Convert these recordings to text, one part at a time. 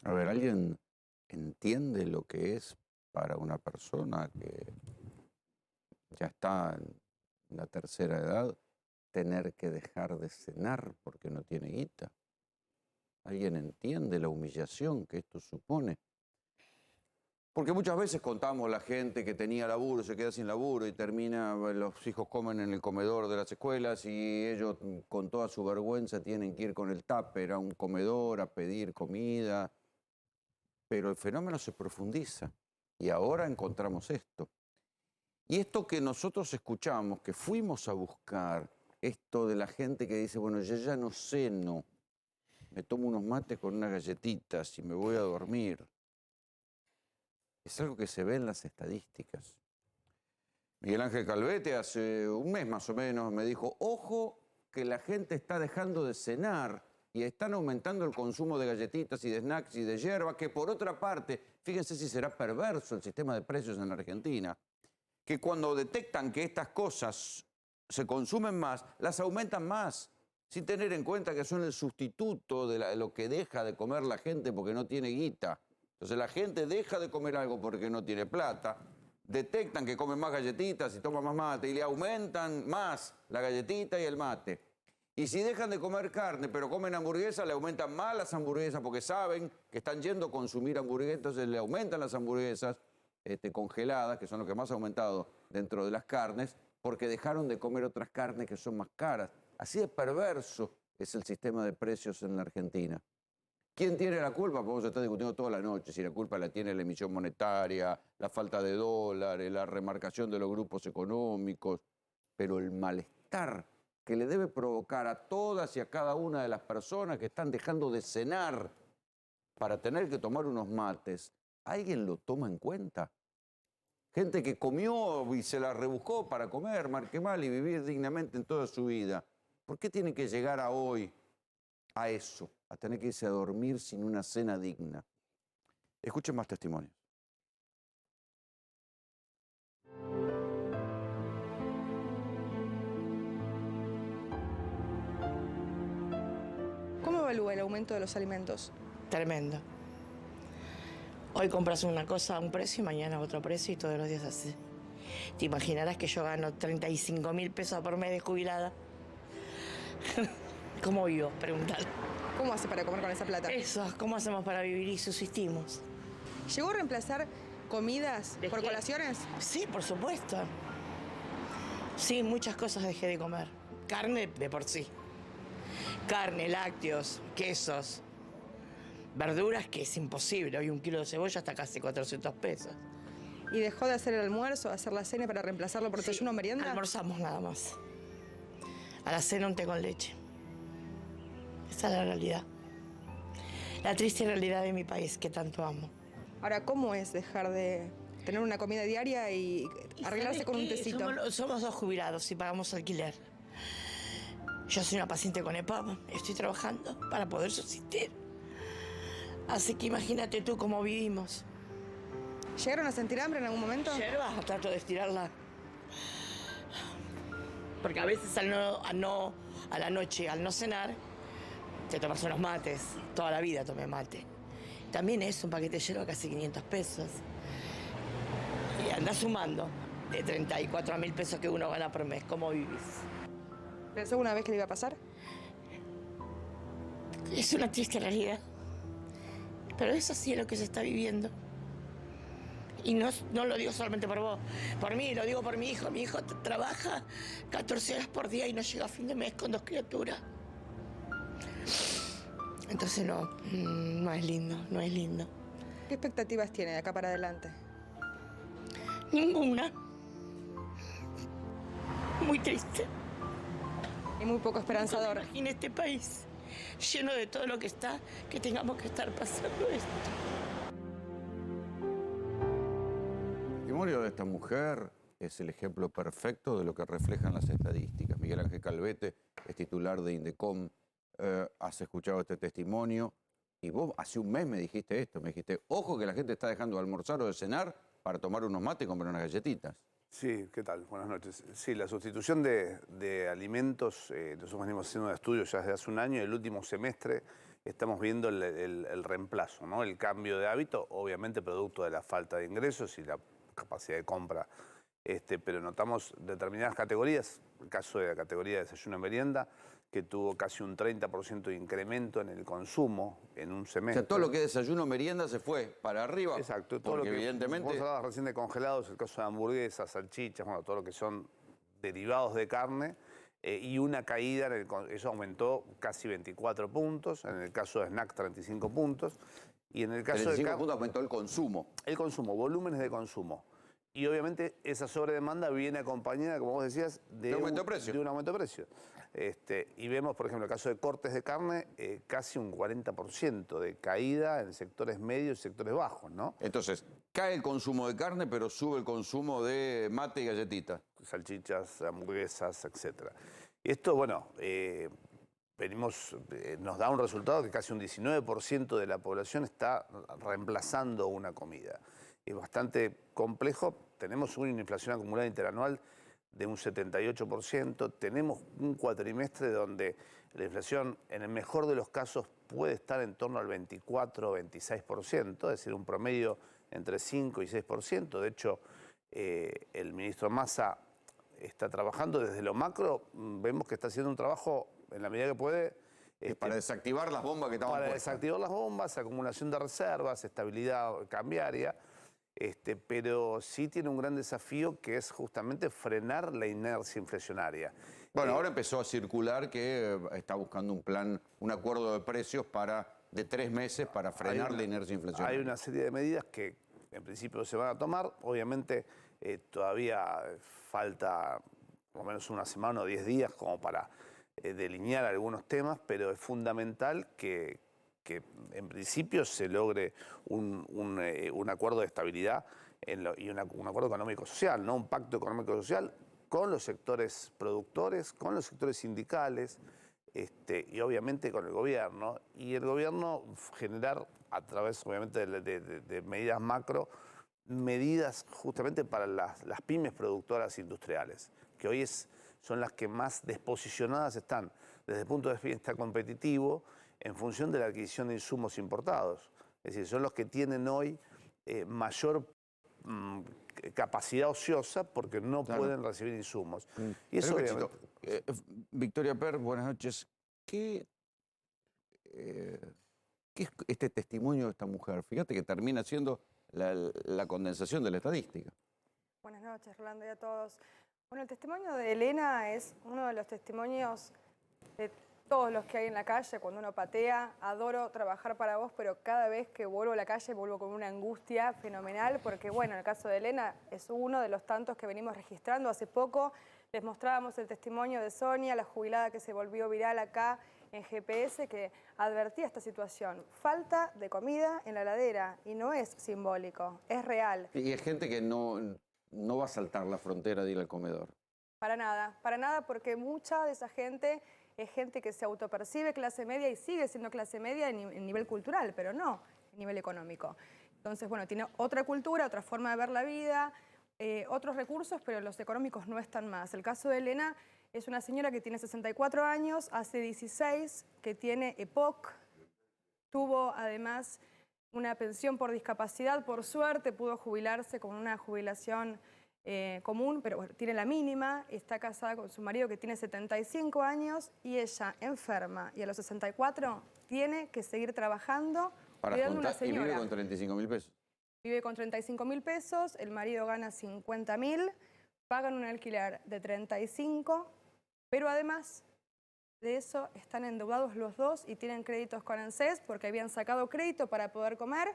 A ver, ¿alguien entiende lo que es para una persona que ya está en la tercera edad tener que dejar de cenar porque no tiene guita? ¿Alguien entiende la humillación que esto supone? Porque muchas veces contamos la gente que tenía laburo, se queda sin laburo y termina, los hijos comen en el comedor de las escuelas y ellos con toda su vergüenza tienen que ir con el tupper a un comedor a pedir comida. Pero el fenómeno se profundiza y ahora encontramos esto. Y esto que nosotros escuchamos, que fuimos a buscar, esto de la gente que dice, bueno, yo ya no ceno, me tomo unos mates con unas galletitas y me voy a dormir. Es algo que se ve en las estadísticas. Miguel Ángel Calvete hace un mes más o menos me dijo, ojo que la gente está dejando de cenar y están aumentando el consumo de galletitas y de snacks y de hierba, que por otra parte, fíjense si será perverso el sistema de precios en la Argentina, que cuando detectan que estas cosas se consumen más, las aumentan más, sin tener en cuenta que son el sustituto de lo que deja de comer la gente porque no tiene guita. Entonces la gente deja de comer algo porque no tiene plata, detectan que comen más galletitas y toman más mate y le aumentan más la galletita y el mate. Y si dejan de comer carne pero comen hamburguesas, le aumentan más las hamburguesas porque saben que están yendo a consumir hamburguesas, entonces le aumentan las hamburguesas congeladas, que son lo que más ha aumentado dentro de las carnes, porque dejaron de comer otras carnes que son más caras. Así de perverso es el sistema de precios en la Argentina. ¿Quién tiene la culpa? Podemos estar discutiendo toda la noche si la culpa la tiene la emisión monetaria, la falta de dólares, la remarcación de los grupos económicos, pero el malestar que le debe provocar a todas y a cada una de las personas que están dejando de cenar para tener que tomar unos mates, ¿alguien lo toma en cuenta? Gente que comió y se la rebuscó para comer, marque mal, y vivir dignamente en toda su vida. ¿Por qué tiene que llegar a hoy a eso, a tener que irse a dormir sin una cena digna? Escuchen más testimonios. ¿Cómo evalúa el aumento de los alimentos? Tremendo. Hoy compras una cosa a un precio y mañana otro precio y todos los días así. Te imaginarás que yo gano 35.000 pesos por mes de jubilada. ¿Cómo vivo? Preguntar. ¿Cómo hace para comer con esa plata? Eso, ¿cómo hacemos para vivir y subsistimos? ¿Llegó a reemplazar comidas por Dejé- colaciones? Sí, por supuesto. Sí, muchas cosas dejé de comer. Carne de por sí. Carne, lácteos, quesos, verduras, que es imposible. Hoy un kilo de cebolla está casi 400 pesos. ¿Y dejó de hacer el almuerzo, hacer la cena para reemplazarlo por desayuno o merienda? Almorzamos nada más. A la cena un té con leche. Esa es la realidad. La triste realidad de mi país, que tanto amo. Ahora, ¿cómo es dejar de tener una comida diaria y arreglarse ¿Sabes con un qué? tecito? Somos dos jubilados y pagamos alquiler. Yo soy una paciente con EPAM. Estoy trabajando para poder subsistir. Así que imagínate tú cómo vivimos. ¿Llegaron a sentir hambre en algún momento? Yerba, trato de estirarla. Porque a veces a la noche, al no cenar, te tomas unos mates. Toda la vida tomé mate. También es un paquete de yerba casi 500 pesos. Y andás sumando de 34.000 pesos que uno gana por mes. ¿Cómo vivís? ¿Pensó una vez que le iba a pasar? Es una triste realidad. Pero es así lo que se está viviendo. Y no lo digo solamente por vos, por mí, lo digo por mi hijo. Mi hijo trabaja 14 horas por día y no llega a fin de mes con 2 criaturas. Entonces no es lindo, no es lindo. ¿Qué expectativas tiene de acá para adelante? Ninguna. Muy triste. Y muy poco esperanzador. En este país, lleno de todo lo que está, que tengamos que estar pasando esto. El testimonio de esta mujer es el ejemplo perfecto de lo que reflejan las estadísticas. Miguel Ángel Calvete es titular de Indecom. Has escuchado este testimonio y vos hace un mes me dijiste esto, me dijiste, ojo que la gente está dejando de almorzar o de cenar para tomar unos mates y comer unas galletitas. Sí, ¿qué tal? Buenas noches. Sí, la sustitución de alimentos, nosotros venimos haciendo un estudio ya desde hace un año, el último semestre estamos viendo el reemplazo, ¿no? El cambio de hábito, obviamente producto de la falta de ingresos y la capacidad de compra. Pero notamos determinadas categorías, el caso de la categoría de desayuno y merienda, que tuvo casi un 30% de incremento en el consumo en un O semestre. sea, todo lo que es desayuno, merienda se fue para arriba. Exacto, todo porque lo que evidentemente... vos hablabas recién de congelados, el caso de hamburguesas, salchichas, bueno, todo lo que son derivados de carne, y una caída, eso aumentó casi 24 puntos, en el caso de snack 35 puntos, y en el caso 35 de puntos aumentó el consumo. el consumo, volúmenes de consumo. Y obviamente esa sobredemanda viene acompañada, como vos decías, de aumento de precio. De un aumento de precio. Y vemos, por ejemplo, el caso de cortes de carne, casi un 40% de caída en sectores medios y sectores bajos, ¿no? Entonces, cae el consumo de carne, pero sube el consumo de mate y galletita. Salchichas, hamburguesas, etc. Y esto, bueno, nos da un resultado que casi un 19% de la población está reemplazando una comida. Es bastante complejo. Tenemos una inflación acumulada interanual de un 78%. Tenemos un cuatrimestre donde la inflación, en el mejor de los casos, puede estar en torno al 24-26%, es decir, un promedio entre 5 y 6%. De hecho, el ministro Massa está trabajando desde lo macro. Vemos que está haciendo un trabajo en la medida que puede. Para desactivar las bombas que estaban Para puestas. desactivar las bombas, acumulación de reservas, estabilidad cambiaria. Pero sí tiene un gran desafío que es justamente frenar la inercia inflacionaria. Bueno, ahora empezó a circular que está buscando un plan, un acuerdo de precios de 3 meses para frenar la inercia inflacionaria. Hay una serie de medidas que en principio se van a tomar. Obviamente todavía falta por lo menos una semana o 10 días como para delinear algunos temas, pero es fundamental que en principio se logre un acuerdo de estabilidad y un acuerdo económico-social, ¿no? Un pacto económico-social con los sectores productores, con los sectores sindicales y obviamente con el gobierno. Y el gobierno generar a través obviamente de medidas macro, medidas justamente para las pymes productoras industriales, que hoy son las que más desposicionadas están desde el punto de vista competitivo en función de la adquisición de insumos importados. Es decir, son los que tienen hoy mayor capacidad ociosa porque no pueden recibir insumos. Y eso Pero, Victoria Per, buenas noches. ¿Qué es este testimonio de esta mujer? Fíjate que termina siendo la condensación de la estadística. Buenas noches, Rolando, y a todos. Bueno, el testimonio de Elena es uno de los testimonios de todos los que hay en la calle. Cuando uno patea, adoro trabajar para vos, pero cada vez que vuelvo a la calle vuelvo con una angustia fenomenal, porque bueno, en el caso de Elena es uno de los tantos que venimos registrando. Hace poco les mostrábamos el testimonio de Sonia, la jubilada que se volvió viral acá en GPS, que advertía esta situación. Falta de comida en la heladera, y no es simbólico, es real. Y hay gente que no va a saltar la frontera de ir al comedor. Para nada, porque mucha de esa gente es gente que se autopercibe clase media y sigue siendo clase media en nivel cultural, pero no en nivel económico. Entonces, bueno, tiene otra cultura, otra forma de ver la vida, otros recursos, pero los económicos no están más. El caso de Elena es una señora que tiene 64 años, hace 16, que tiene EPOC, tuvo además una pensión por discapacidad, por suerte pudo jubilarse con una jubilación común, pero bueno, tiene la mínima, está casada con su marido que tiene 75 años y ella enferma y a los 64 tiene que seguir trabajando cuidando a una señora. Y vive con 35.000 pesos. Vive con 35.000 pesos, el marido gana 50.000, pagan un alquiler de 35, pero además de eso están endeudados los dos y tienen créditos con ANSES porque habían sacado crédito para poder comer.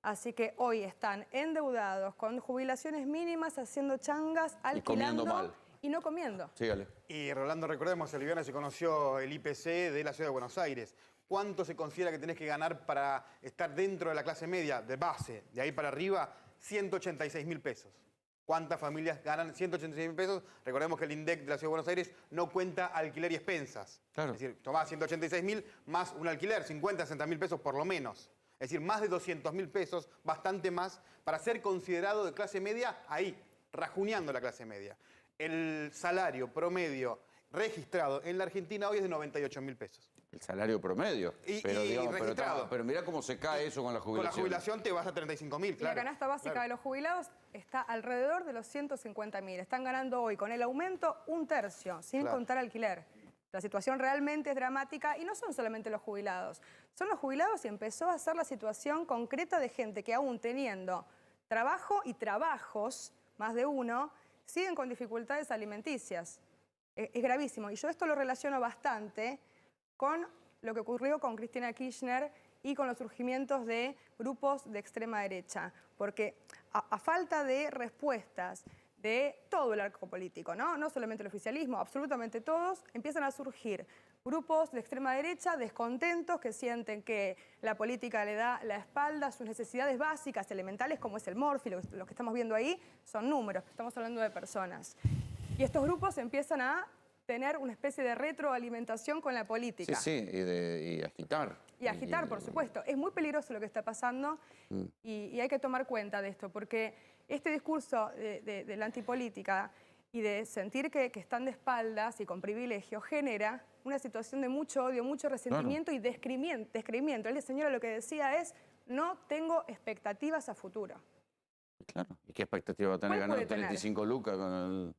Así que hoy están endeudados con jubilaciones mínimas, haciendo changas, alquilando comiendo mal. Y no comiendo. Sígale. Y Rolando, recordemos, el viernes se conoció el IPC de la Ciudad de Buenos Aires. ¿Cuánto se considera que tenés que ganar para estar dentro de la clase media, de base, de ahí para arriba? 186.000 pesos. ¿Cuántas familias ganan 186.000 pesos? Recordemos que el INDEC de la Ciudad de Buenos Aires no cuenta alquiler y expensas. Claro. Es decir, tomás 186.000 más un alquiler, 50, 60.000 pesos por lo menos. Es decir, más de 200.000 pesos, bastante más, para ser considerado de clase media ahí, rajuneando la clase media. El salario promedio registrado en la Argentina hoy es de 98.000 pesos. el salario promedio. Pero, Y digamos, registrado. pero mirá cómo se cae eso con la Con la jubilación. jubilación te vas a 35.000, Y la claro. canasta básica de los jubilados está alrededor de los 150.000. Están ganando hoy con el aumento 1/3, sin Claro. contar alquiler. La situación realmente es dramática y no son solamente los jubilados. Son los jubilados y empezó a ser la situación concreta de gente que aún teniendo trabajo y trabajos, más de uno, siguen con dificultades alimenticias. Es gravísimo. Y yo esto lo relaciono bastante con lo que ocurrió con Cristina Kirchner y con los surgimientos de grupos de extrema derecha. Porque a falta de respuestas de todo el arco político, ¿no? No solamente el oficialismo, absolutamente todos, empiezan a surgir grupos de extrema derecha descontentos que sienten que la política le da la espalda a sus necesidades básicas, elementales, como es el morfi, lo que estamos viendo ahí son números, estamos hablando de personas. Y estos grupos empiezan a tener una especie de retroalimentación con la política. Sí, y agitar. Y agitar, por supuesto. Es muy peligroso lo que está pasando y hay que tomar cuenta de esto, porque este discurso de la antipolítica y de sentir que están de espaldas y con privilegio genera una situación de mucho odio, mucho resentimiento y descreimiento. El señor lo que decía es, no tengo expectativas a futuro. Claro. ¿Y qué expectativa va a tener ¿Cuál ganar puede tener? 35 lucas con el...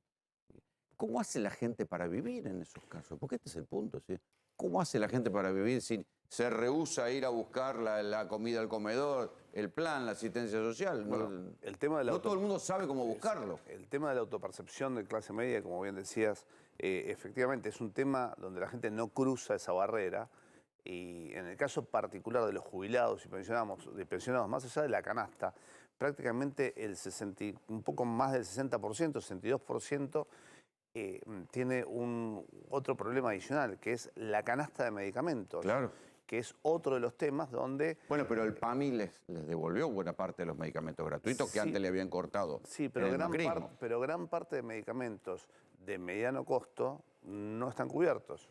¿Cómo hace la gente para vivir en esos casos? Porque este es el punto, ¿sí? ¿Cómo hace la gente para vivir si se rehúsa a ir a buscar la comida al comedor, el plan, la asistencia social? Bueno, el tema de la no todo el mundo sabe cómo buscarlo. El tema de la autopercepción de clase media, como bien decías, efectivamente es un tema donde la gente no cruza esa barrera. Y en el caso particular de los jubilados y pensionados, más allá de la canasta, prácticamente un poco más del 60%, 62%, tiene otro problema adicional, que es la canasta de medicamentos. Claro. Que es otro de los temas donde... Bueno, pero el PAMI les devolvió buena parte de los medicamentos gratuitos que Sí. antes le habían cortado. Sí, pero en el macrismo. gran parte de medicamentos de mediano costo no están cubiertos.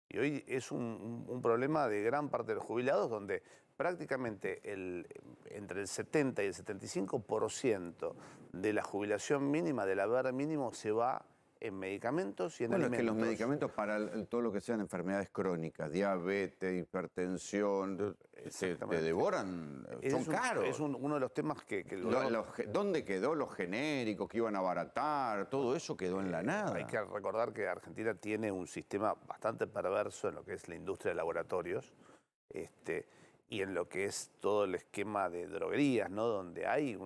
Y hoy es un problema de gran parte de los jubilados donde prácticamente entre el 70 y el 75% de la jubilación mínima, del haber mínimo, se va en medicamentos y en Bueno, alimentos. es que los medicamentos para todo lo que sean enfermedades crónicas, diabetes, hipertensión, te devoran, son caros. Es uno de los temas que el gobierno... ¿Dónde quedó los genéricos que iban a abaratar? Todo eso quedó en la nada. Hay que recordar que Argentina tiene un sistema bastante perverso en lo que es la industria de laboratorios y en lo que es todo el esquema de droguerías, ¿no? Donde hay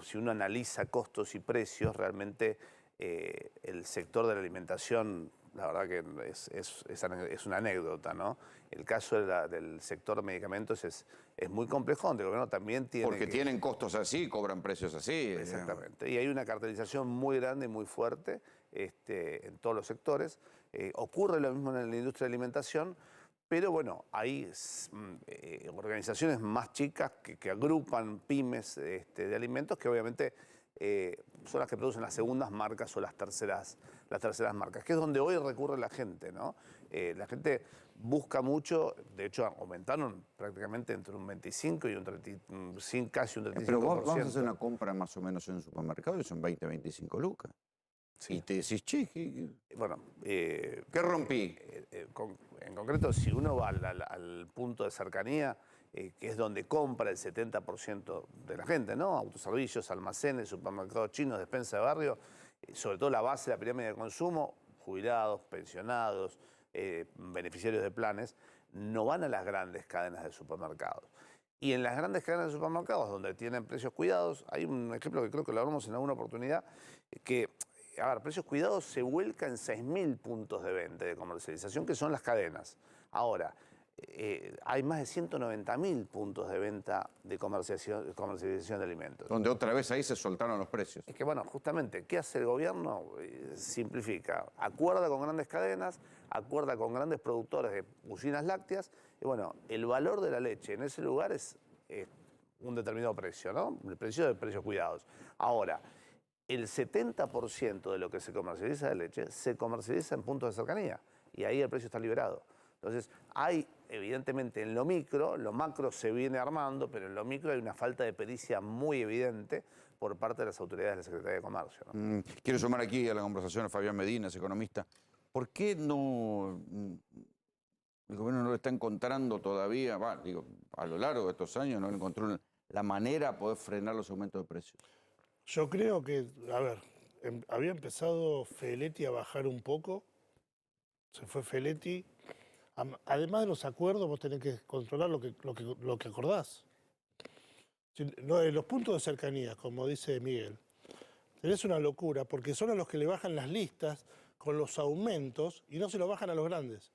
si uno analiza costos y precios, realmente el sector de la alimentación, la verdad que es una anécdota, ¿no? El caso del sector de medicamentos es muy complejo, donde el gobierno también tiene... Porque tienen costos así, cobran precios así. Exactamente. Y hay una cartelización muy grande y muy fuerte en todos los sectores. Ocurre lo mismo en la industria de alimentación, pero bueno, hay organizaciones más chicas que agrupan pymes de alimentos que obviamente son las que producen las segundas marcas o las terceras marcas, que es donde hoy recurre la gente, ¿no? La gente busca mucho, de hecho aumentaron prácticamente entre un 25 y un 35, casi un 35%. Pero vamos a hacer una compra más o menos en un supermercado y son 20, 25 lucas. Sí. Y te decís, che, Bueno, ¿qué rompí? en concreto, si uno va al punto de cercanía, que es donde compra el 70% de la gente, ¿no? Autoservicios, almacenes, supermercados chinos, despensa de barrio, sobre todo la base de la pirámide de consumo, jubilados, pensionados, beneficiarios de planes, no van a las grandes cadenas de supermercados. Y en las grandes cadenas de supermercados, donde tienen precios cuidados, hay un ejemplo que creo que lo hablamos en alguna oportunidad, que... A ver, Precios Cuidados se vuelca en 6.000 puntos de venta, de comercialización, que son las cadenas. Ahora, hay más de 190.000 puntos de venta de comercialización de alimentos. Donde otra vez ahí se soltaron los precios. Es que, bueno, justamente, ¿qué hace el gobierno? Simplifica. Acuerda con grandes cadenas, acuerda con grandes productores de usinas lácteas, y bueno, el valor de la leche en ese lugar es un determinado precio, ¿no? El precio de Precios Cuidados. Ahora, el 70% de lo que se comercializa de leche se comercializa en puntos de cercanía y ahí el precio está liberado. Entonces, hay evidentemente en lo macro se viene armando, pero en lo micro hay una falta de pericia muy evidente por parte de las autoridades de la Secretaría de Comercio, ¿no? Quiero sumar aquí a la conversación a Fabián Medina, es economista. ¿Por qué no El gobierno no lo está encontrando todavía, a lo largo de estos años no encontró la manera de poder frenar los aumentos de precios. Yo creo que, a ver, había empezado Feletti a bajar un poco, se fue Feletti. Además de los acuerdos, vos tenés que controlar lo que acordás. Los puntos de cercanía, como dice Miguel, tenés una locura, porque son a los que le bajan las listas con los aumentos y no se los bajan a los grandes.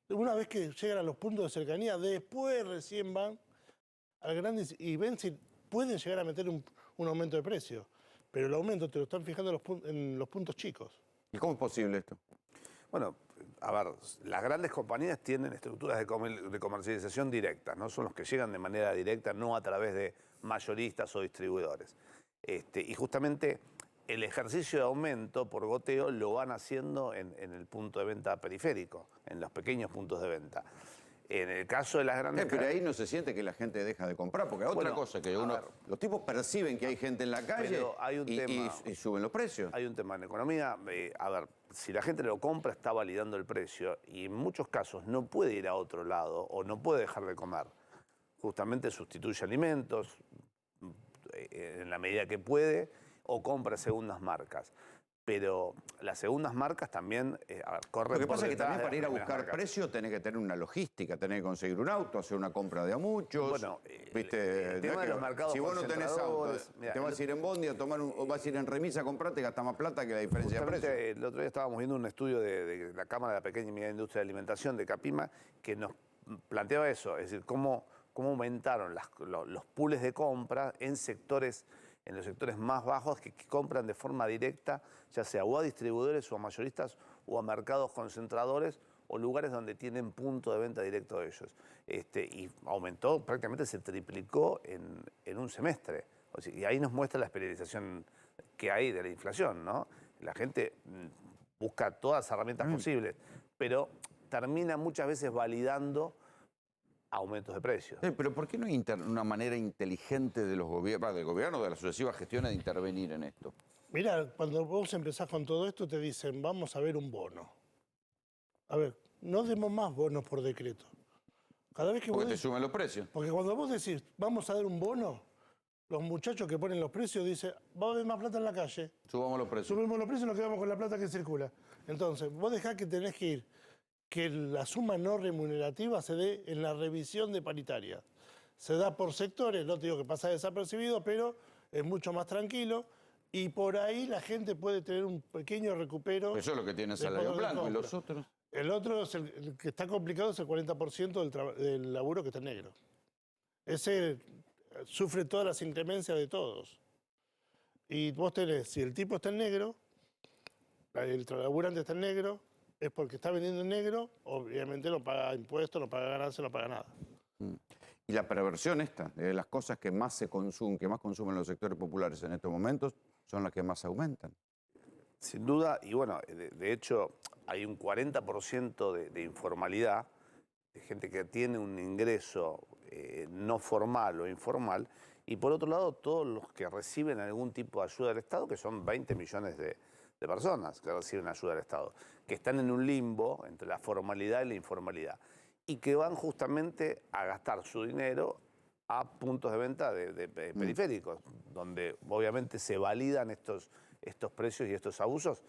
Una vez que llegan a los puntos de cercanía, después recién van al grande y ven si pueden llegar a meter un aumento de precio. Pero el aumento te lo están fijando en los puntos chicos. ¿Y cómo es posible esto? Bueno, a ver, las grandes compañías tienen estructuras de comercialización directas, ¿no? Son los que llegan de manera directa, no a través de mayoristas o distribuidores. Y justamente el ejercicio de aumento por goteo lo van haciendo en el punto de venta periférico, en los pequeños puntos de venta. En el caso de las grandes... Pero ahí no se siente que la gente deja de comprar, porque otra cosa que los tipos perciben que hay gente en la calle y suben los precios. Hay un tema en economía. A ver, si la gente lo compra, está validando el precio y en muchos casos no puede ir a otro lado o no puede dejar de comer. Justamente sustituye alimentos en la medida que puede o compra segundas marcas. Pero las segundas marcas también corren. Lo que pasa es que también para ir a buscar precio tenés que tener una logística, tenés que conseguir un auto, hacer una compra de a muchos. Bueno, ¿viste? el tema de los mercados si vos no tenés auto, mira, te vas a ir en bondi a tomar o vas a ir en remisa a comprarte, gastás más plata que la diferencia de precio. El otro día estábamos viendo un estudio de la Cámara de la Pequeña y Mediana Industria de Alimentación de Capima que nos planteaba eso, es decir, cómo aumentaron los pools de compra en los sectores más bajos que compran de forma directa, ya sea o a distribuidores o a mayoristas o a mercados concentradores o lugares donde tienen punto de venta directo de ellos. Y aumentó, prácticamente se triplicó en un semestre. O sea, y ahí nos muestra la especialización que hay de la inflación, ¿no? La gente busca todas las herramientas posibles, pero termina muchas veces validando aumentos de precios. Sí, pero ¿por qué no hay una manera inteligente de los del gobierno, de las sucesivas gestiones de intervenir en esto? Mirá, cuando vos empezás con todo esto te dicen, vamos a ver un bono. A ver, no demos más bonos por decreto. Cada vez que porque te suben los precios. Porque cuando vos decís, vamos a dar un bono, los muchachos que ponen los precios dicen, va a haber más plata en la calle. Subamos los precios. Subimos los precios y nos quedamos con la plata que circula. Entonces, vos dejás que tenés que ir, que la suma no remunerativa se dé en la revisión de paritaria. Se da por sectores, no te digo que pasa desapercibido, pero es mucho más tranquilo y por ahí la gente puede tener un pequeño recupero. Eso es lo que tiene el salario blanco y los otros. El otro, el que está complicado, es el 40% del laburo que está en negro. Ese sufre todas las inclemencias de todos. Y vos tenés, si el tipo está en negro, el laburante está en negro, es porque está vendiendo en negro, obviamente no paga impuestos, no paga ganancias, no paga nada. Y la perversión esta, de las cosas que más se consumen, que más consumen los sectores populares en estos momentos, son las que más aumentan. Sin duda, y bueno, de hecho, hay un 40% de informalidad, de gente que tiene un ingreso no formal o informal, y por otro lado, todos los que reciben algún tipo de ayuda del Estado, que son 20 millones de personas que reciben ayuda del Estado, que están en un limbo entre la formalidad y la informalidad, y que van justamente a gastar su dinero a puntos de venta de periféricos, donde obviamente se validan estos precios y estos abusos.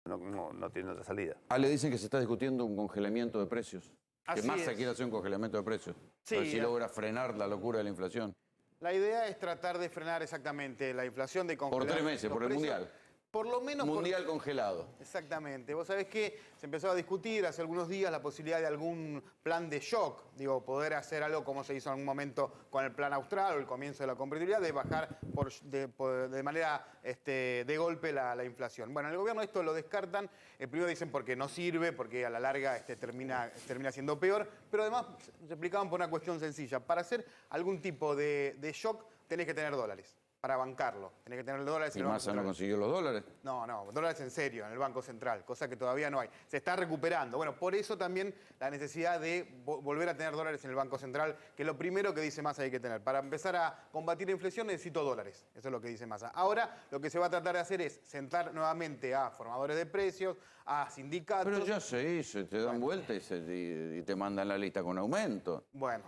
No tiene otra salida. Le dicen que se está discutiendo un congelamiento de precios. Que Massa quiere hacer un congelamiento de precios. Sí, a ver si logra frenar la locura de la inflación. La idea es tratar de frenar exactamente la inflación, de congelar. Por 3 meses, por el Mundial. Por lo menos... Mundial congelado. Exactamente. Vos sabés que se empezó a discutir hace algunos días la posibilidad de algún plan de shock. Digo, poder hacer algo como se hizo en algún momento con el plan austral o el comienzo de la competitividad, de bajar de manera de golpe la inflación. Bueno, en el gobierno esto lo descartan. Primero dicen porque no sirve, porque a la larga termina siendo peor. Pero además se explicaban por una cuestión sencilla. Para hacer algún tipo de shock tenés que tener dólares. para bancarlo. Tenés que tener dólares ¿Y en el Banco Massa no Central. consiguió los dólares? No, dólares en serio, en el Banco Central, cosa que todavía no hay. Se está recuperando. Bueno, por eso también la necesidad de volver a tener dólares en el Banco Central, que es lo primero que dice Massa hay que tener. Para empezar a combatir la inflación necesito dólares. Eso es lo que dice Massa. Ahora lo que se va a tratar de hacer es sentar nuevamente a formadores de precios, a sindicatos. Pero ya se hizo, te dan vuelta y te mandan la lista con aumento. Bueno,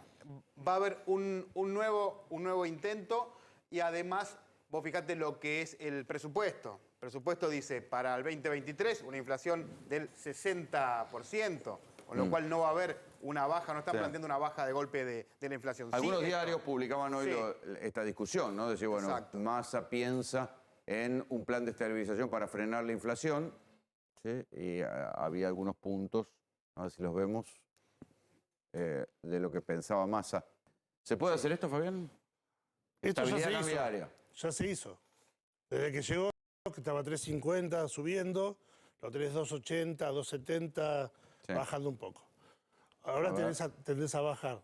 va a haber un nuevo intento y además, vos fijate lo que es el presupuesto. El presupuesto dice para el 2023 una inflación del 60%, con lo cual no va a haber una baja, no están planteando una baja de golpe de la inflación. Algunos Sí, diarios publicaban hoy esta discusión, ¿no? Decir, bueno, Exacto. Massa piensa en un plan de estabilización para frenar la inflación, ¿sí? Y había algunos puntos, a ver si los vemos, de lo que pensaba Massa. ¿Se puede hacer esto, Fabián? Esto ya Estabilidad se hizo. cambiaria. Ya se hizo. Desde que llegó, que estaba 3.50 subiendo, lo tenés 2.80, 2.70, Sí. bajando un poco. Ahora tendés a bajar.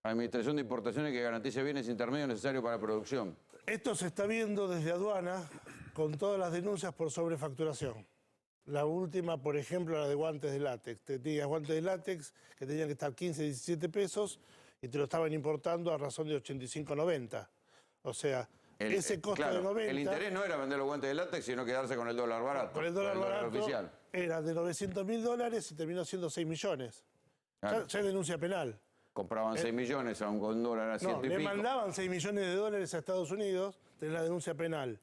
Administración de importaciones que garantice bienes intermedios necesarios para la producción. Esto se está viendo desde aduana con todas las denuncias por sobrefacturación. La última, por ejemplo, la de guantes de látex. Te tenías guantes de látex que tenían que estar 15, 17 pesos y te lo estaban importando a razón de 85,90. O sea, ese costo claro, de 90... El interés no era vender los guantes de látex, sino quedarse con el dólar barato. Con el dólar barato oficial. era de $900.000 y terminó siendo 6 millones. Claro. Ya hay denuncia penal. Compraban 6 millones, aun con un dólar a 100 No, y le pico. mandaban 6 millones de dólares a Estados Unidos, tenés la denuncia penal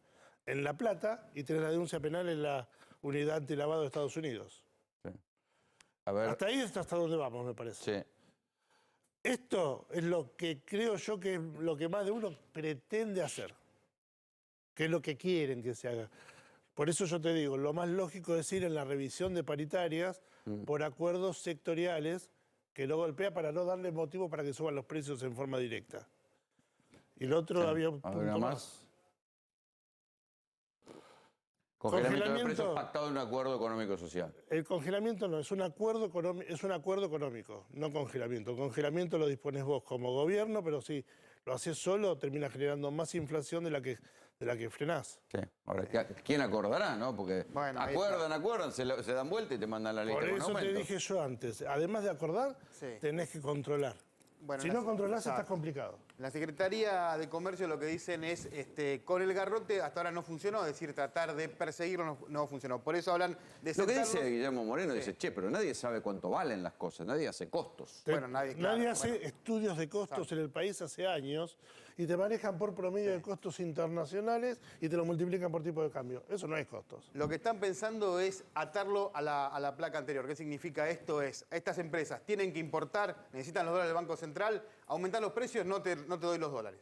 en La Plata y tenés la denuncia penal en la unidad antilavado de Estados Unidos. Sí. A ver, Hasta ahí es hasta donde vamos, me parece. sí. Esto es lo que creo yo que es lo que más de uno pretende hacer, que es lo que quieren que se haga. Por eso yo te digo, lo más lógico es ir en la revisión de paritarias por acuerdos sectoriales que lo golpea para no darle motivo para que suban los precios en forma directa. Y el otro había un ¿Habrá punto más? más. Congelamiento de precios pactado en un acuerdo económico-social. El congelamiento no, es un acuerdo económico, no congelamiento. El congelamiento lo dispones vos como gobierno, pero si lo haces solo, termina generando más inflación de la que frenás. Sí. Ahora, ¿quién acordará, no? Porque Bueno, ahí acuerdan, se dan vuelta y te mandan la lista Por con eso te aumento. dije yo antes, además de acordar, Sí. tenés que controlar. Bueno, Si la- no controlás, exacto. estás complicado. La Secretaría de Comercio lo que dicen es, con el garrote hasta ahora no funcionó, es decir, tratar de perseguirlo no funcionó. Por eso hablan de Lo que sentarlos- dice Guillermo Moreno, dice, che, pero nadie sabe cuánto valen las cosas, nadie hace costos. Bueno, nadie hace estudios de costos en el país hace años y te manejan por promedio de costos internacionales y te lo multiplican por tipo de cambio. Eso no es costos. Lo que están pensando es atarlo a la placa anterior. ¿Qué significa esto? Es, estas empresas tienen que importar, necesitan los dólares del Banco Central, aumentar los precios, no te doy los dólares.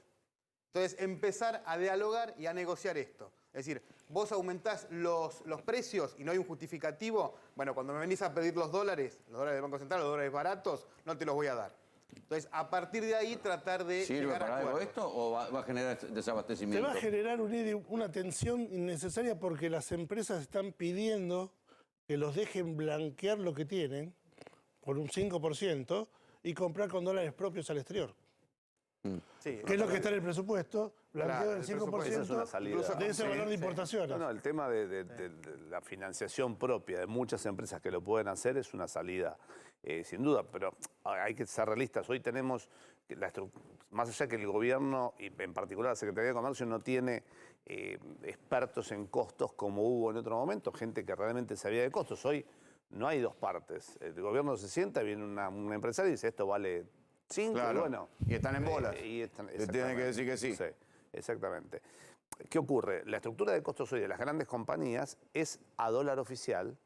Entonces, empezar a dialogar y a negociar esto. Es decir, vos aumentás los precios y no hay un justificativo, bueno, cuando me venís a pedir los dólares del Banco Central, los dólares baratos, no te los voy a dar. Entonces, a partir de ahí, tratar de ¿Sirve llegar a para algo acuerdos. esto o va a generar Te desabastecimiento? va a generar una tensión innecesaria porque las empresas están pidiendo que los dejen blanquear lo que tienen por un 5% y comprar con dólares propios al exterior. Sí, Que es lo que está en el presupuesto, blanqueado Claro, el el 5% presupuesto. Esa es una salida. Incluso de ese Sí, valor de sí. importaciones. No, el tema de la financiación propia de muchas empresas que lo pueden hacer es una salida, sin duda, pero hay que ser realistas. Hoy tenemos, más allá que el gobierno, y en particular la Secretaría de Comercio, no tiene expertos en costos como hubo en otro momento, gente que realmente sabía de costos. Hoy no hay dos partes. El gobierno se sienta, viene un empresario y dice, esto vale 5, Claro. y bueno. Y están en bolas. Le tienen que decir que sí. Sí, exactamente. ¿Qué ocurre? La estructura de costos hoy de las grandes compañías es a dólar oficial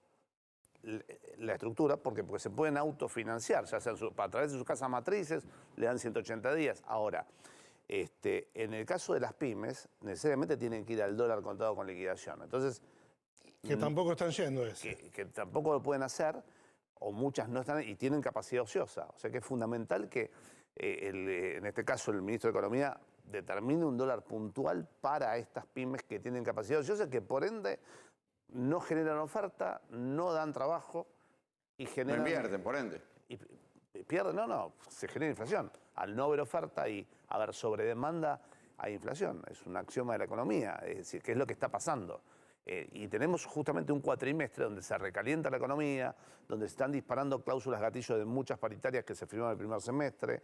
la estructura porque se pueden autofinanciar, ya sea a través de sus casas matrices, le dan 180 días. Ahora, en el caso de las pymes, necesariamente tienen que ir al dólar contado con liquidación. Entonces, Que tampoco están yendo eso. que tampoco lo pueden hacer, o muchas no están y tienen capacidad ociosa. O sea que es fundamental que, en este caso, el ministro de Economía determine un dólar puntual para estas pymes que tienen capacidad ociosa, que por ende no generan oferta, no dan trabajo y No generan... invierten, por ende. Y pierden, se genera inflación. Al no haber oferta y haber sobredemanda, hay inflación. Es un axioma de la economía, es decir, que es lo que está pasando. Y tenemos justamente un cuatrimestre donde se recalienta la economía, donde se están disparando cláusulas gatillo de muchas paritarias que se firmaron el primer semestre,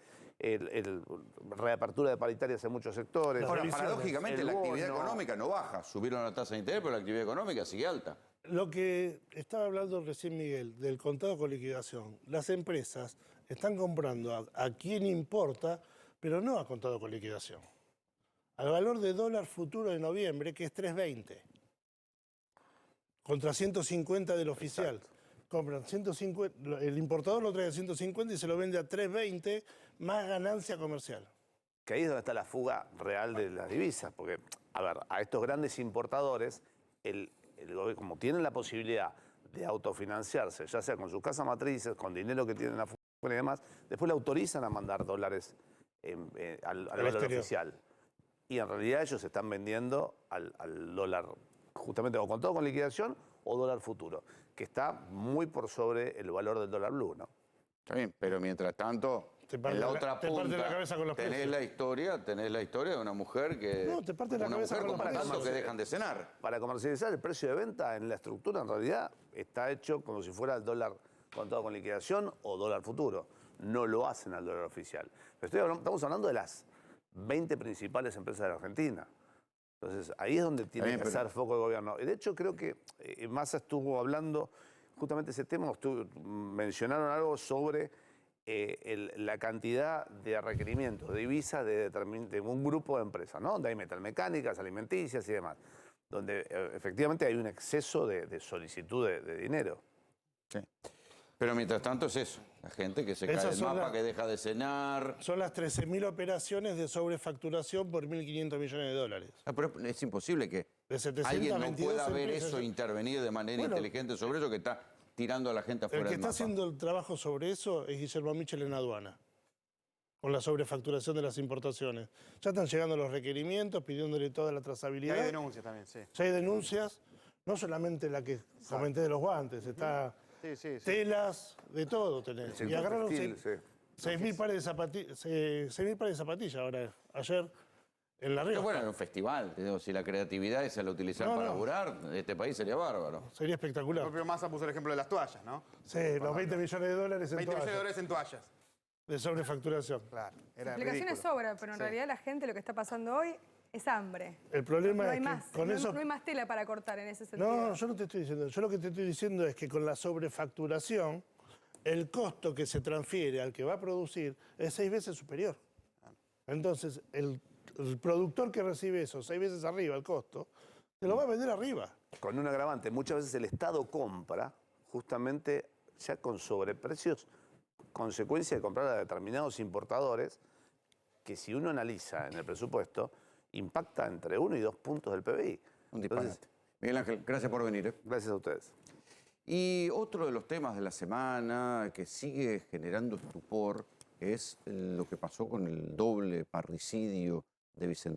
reapertura de paritarias en muchos sectores. Ahora, paradójicamente, el la actividad bono. económica no baja. Subieron la tasa de interés, pero la actividad económica sigue alta. Lo que estaba hablando recién Miguel, del contado con liquidación. Las empresas están comprando a quien importa, pero no a contado con liquidación. Al valor de dólar futuro de noviembre, que es 3.20. Contra 150 del oficial. Exacto. Compran 150, el importador lo trae a 150 y se lo vende a 3.20 más ganancia comercial. Que ahí es donde está la fuga real de las divisas. Porque, a ver, a estos grandes importadores, el gobierno, como tienen la posibilidad de autofinanciarse, ya sea con sus casas matrices, con dinero que tienen afuera y demás, después le autorizan a mandar dólares al dólar oficial. Y en realidad ellos están vendiendo al dólar, justamente o contado con liquidación o dólar futuro, que está muy por sobre el valor del dólar blue, ¿no? Está bien, pero mientras tanto, en la otra te parte punta la cabeza con los tenés la historia de una mujer que... No, te parte la una cabeza mujer con los comprando precios. que dejan de cenar. Para comercializar el precio de venta en la estructura, en realidad, está hecho como si fuera el dólar contado con liquidación o dólar futuro. No lo hacen al dólar oficial. Pero estamos hablando de las 20 principales empresas de la Argentina. Entonces, ahí es donde tiene que hacer foco el gobierno. Y de hecho, creo que Massa estuvo hablando justamente ese tema, mencionaron algo sobre la cantidad de requerimientos de divisas de un grupo de empresas, ¿no? Donde hay metalmecánicas, alimenticias y demás, donde efectivamente hay un exceso de solicitud de dinero. Sí. Pero mientras tanto es eso, la gente que se cae del mapa, que deja de cenar. Son las 13.000 operaciones de sobrefacturación por 1.500 millones de dólares. Pero es imposible que De 722 alguien no pueda ver empresas. eso e intervenir de manera inteligente sobre eso, que está tirando a la gente afuera El que del está mapa. haciendo el trabajo sobre eso es Guillermo Michel en aduana, con la sobrefacturación de las importaciones. Ya están llegando los requerimientos, pidiéndole toda la Y trazabilidad. hay denuncias también, sí. Ya hay denuncias, no solamente la que comenté de los guantes, está Sí. telas, de todo tenés. Y agarraron Textil, sí. 6.000 pares de zapatillas, 6.000 pares de zapatillas ahora, ayer, en La Pero Rioja. bueno, en un festival, te digo, si la creatividad esa la utilizan para laburar, este país sería bárbaro. Sería El espectacular. propio Massa puso el ejemplo de las toallas, ¿no? Sí, los 20 millones de dólares en 20 millones de toallas, dólares en toallas. de sobrefacturación. Claro, era Explicaciones ridículo. sobra, pero en realidad la gente lo que está pasando hoy es hambre. El problema No es hay que más, con eso... no hay más tela para cortar en ese sentido. No, yo no te estoy diciendo. Yo lo que te estoy diciendo es que con la sobrefacturación, el costo que se transfiere al que va a producir es 6 veces superior. Entonces, el productor que recibe eso 6 veces arriba el costo, se lo va a vender arriba. Con un agravante, muchas veces el Estado compra justamente ya con sobreprecios, consecuencia de comprar a determinados importadores, que si uno analiza en el presupuesto, impacta entre 1 y 2 puntos del PBI. Un disparate. Entonces, Miguel Ángel, gracias por venir. gracias a ustedes. Y otro de los temas de la semana que sigue generando estupor es lo que pasó con el doble parricidio de Vicente